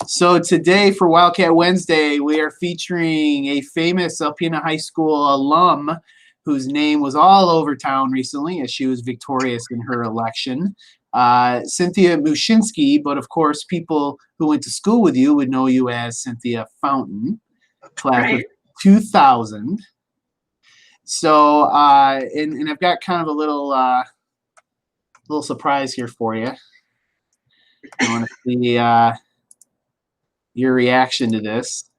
So today for Wildcat Wednesday, we are featuring a famous Alpena High School alum whose name was all over town recently as she was victorious in her election. Cynthia Muszynski, but of course people who went to school with you would know you as Cynthia Fountain, class of 2000. So, and I've got kind of a little surprise here for you. I want to see your reaction to this.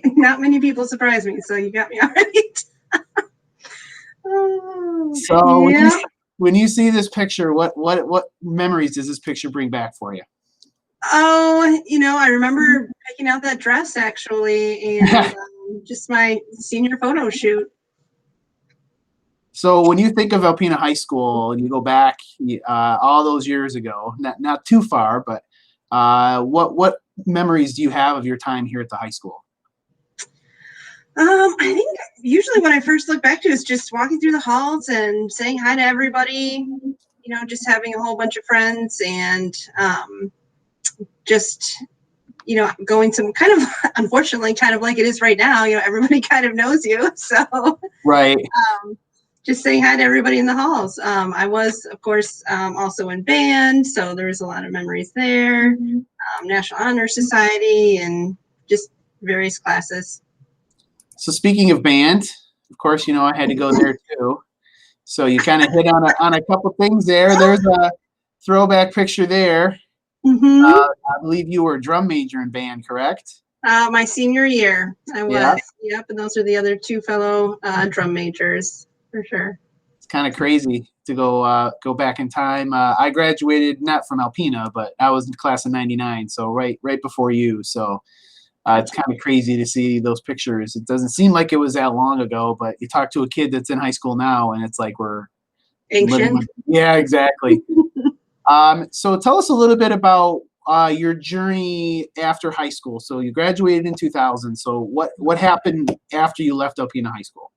Not many people surprise me, so you got me all right. So yeah. when you see this picture, what memories does this picture bring back for you? Oh, I remember picking out that dress actually, and just my senior photo shoot. So when you think of Alpena High School and you go back all those years ago, not too far, but what memories do you have of your time here at the high school? I think usually when I first look back to it is just walking through the halls and saying hi to everybody, just having a whole bunch of friends and just, going some kind of, unfortunately, kind of like it is right now, everybody kind of knows you. So, right. Just saying hi to everybody in the halls. I was, of course, also in band, so there was a lot of memories there. National Honor Society and just various classes. So speaking of band, of course, I had to go there too. So you kind of hit on a couple things there. There's a throwback picture there. Mm-hmm. I believe you were a drum major in band, correct? My senior year, I was. Yeah. Yep, and those are the other two fellow drum majors. For sure. It's kind of crazy to go back in time. I graduated not from Alpena, but I was in class of '99, so right before you. So it's kind of crazy to see those pictures. It doesn't seem like it was that long ago, but you talk to a kid that's in high school now, and it's like we're ancient. Yeah, exactly. So tell us a little bit about your journey after high school. So you graduated in 2000. So what happened after you left Alpena High School?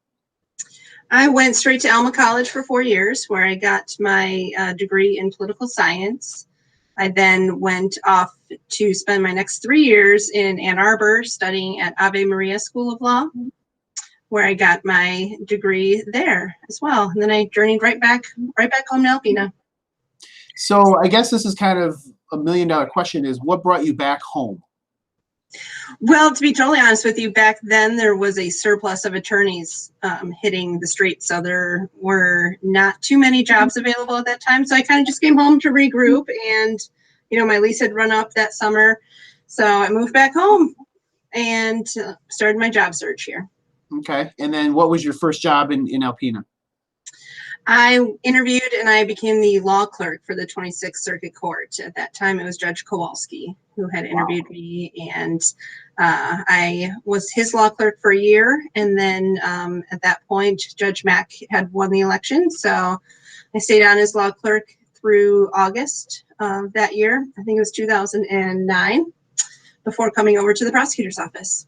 I went straight to Alma College for 4 years, where I got my degree in political science. I then went off to spend my next 3 years in Ann Arbor studying at Ave Maria School of Law, where I got my degree there as well. And then I journeyed right back home to Alpena. So I guess this is kind of a $1 million question: is what brought you back home? Well, to be totally honest with you, back then there was a surplus of attorneys hitting the streets, so there were not too many jobs available at that time. So I kind of just came home to regroup, and my lease had run up that summer, so I moved back home and started my job search here. Okay, and then what was your first job in Alpena? I interviewed and I became the law clerk for the 26th Circuit Court. At that time, it was Judge Kowalski who had interviewed me, and I was his law clerk for a year. And then at that point, Judge Mack had won the election, so I stayed on as law clerk through August of that year. I think it was 2009, before coming over to the prosecutor's office.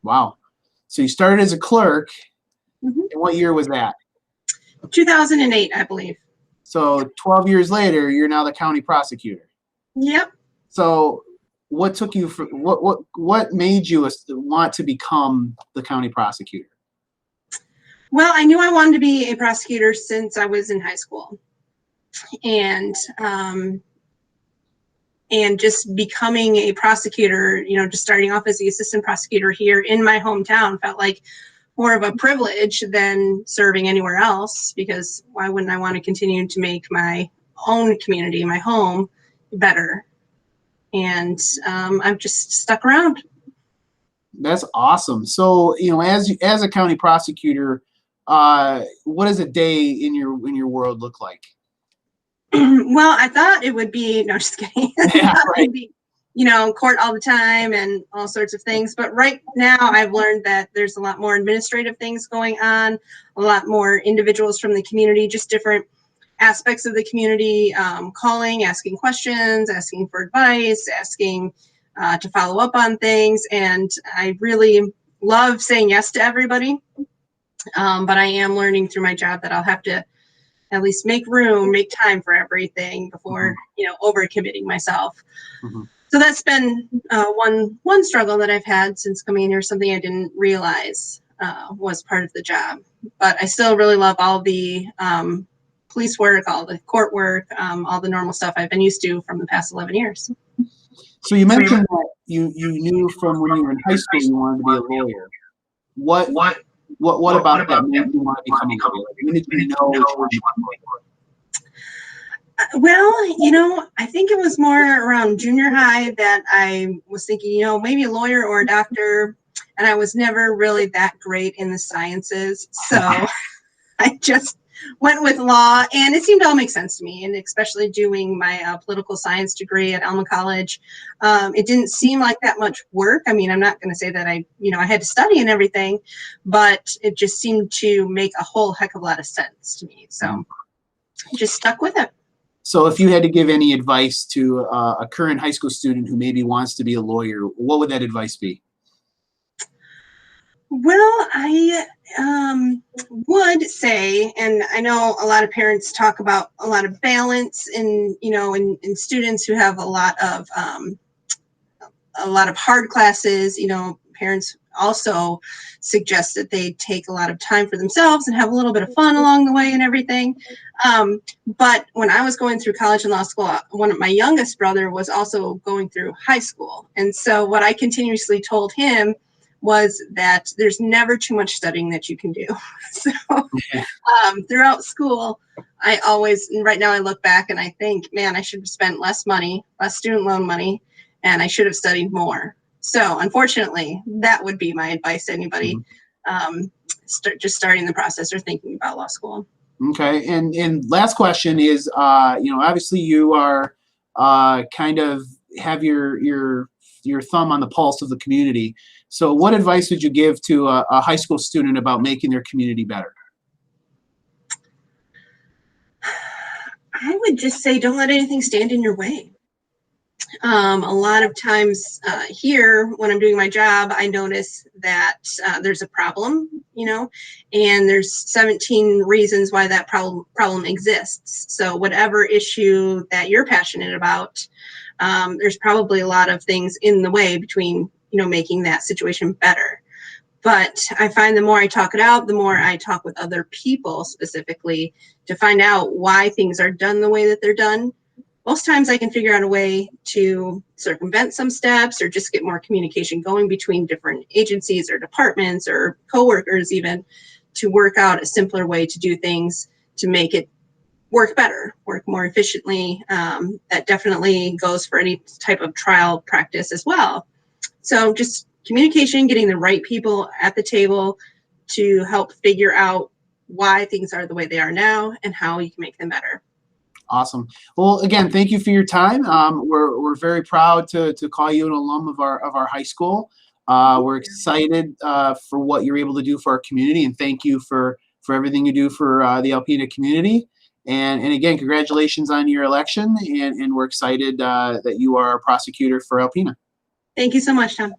Wow. So you started as a clerk, mm-hmm. And what year was that? 2008, I believe. So 12 years later, you're now the county prosecutor. Yep. So what took you for what made you want to become the county prosecutor? Well, I knew I wanted to be a prosecutor since I was in high school, and just becoming a prosecutor, just starting off as the assistant prosecutor here in my hometown felt like more of a privilege than serving anywhere else, because why wouldn't I want to continue to make my own community, my home, better? And I've just stuck around. That's awesome. So, as a county prosecutor, what does a day in your world look like? Well, I thought it would be, no, just kidding. Yeah, right. Court all the time and all sorts of things. But right now I've learned that there's a lot more administrative things going on, a lot more individuals from the community, just different aspects of the community, calling, asking questions, asking for advice, asking to follow up on things. And I really love saying yes to everybody. But I am learning through my job that I'll have to at least make time for everything before, overcommitting myself. Mm-hmm. So that's been one struggle that I've had since coming here, something I didn't realize was part of the job. But I still really love all the police work, all the court work, all the normal stuff I've been used to from the past 11 years. So you mentioned that you knew from when you were in high school you wanted to be a lawyer. What about that made you want to become a lawyer? When did you know you wanted to become a lawyer? Well, I think it was more around junior high that I was thinking, maybe a lawyer or a doctor, and I was never really that great in the sciences. So I just went with law, and it seemed to all make sense to me, and especially doing my political science degree at Alma College. It didn't seem like that much work. I mean, I'm not going to say that I had to study and everything, but it just seemed to make a whole heck of a lot of sense to me. So I just stuck with it. So if you had to give any advice to a current high school student who maybe wants to be a lawyer, what would that advice be? Well, I would say, and I know a lot of parents talk about a lot of balance in students who have a lot of hard classes. Parents also suggest that they take a lot of time for themselves and have a little bit of fun along the way and everything. But when I was going through college and law school, my youngest brother was also going through high school. And so what I continuously told him was that there's never too much studying that you can do. So throughout school, right now I look back and I think, man, I should have spent less student loan money, and I should have studied more. So unfortunately, that would be my advice to anybody just starting the process or thinking about law school. Okay, and last question is, obviously you are kind of have your thumb on the pulse of the community. So what advice would you give to a high school student about making their community better? I would just say, don't let anything stand in your way. A lot of times here, when I'm doing my job, I notice that there's a problem, and there's 17 reasons why that problem exists. So whatever issue that you're passionate about, there's probably a lot of things in the way between, making that situation better. But I find the more I talk it out, the more I talk with other people specifically to find out why things are done the way that they're done. Most times I can figure out a way to circumvent some steps or just get more communication going between different agencies or departments or coworkers, even, to work out a simpler way to do things to make it work better, work more efficiently. That definitely goes for any type of trial practice as well. So just communication, getting the right people at the table to help figure out why things are the way they are now and how you can make them better. Awesome. Well, again, thank you for your time. We're very proud to call you an alum of our high school. We're excited for what you're able to do for our community, and thank you for everything you do for the Alpena community. And again, congratulations on your election, and we're excited that you are a prosecutor for Alpena. Thank you so much, Tom.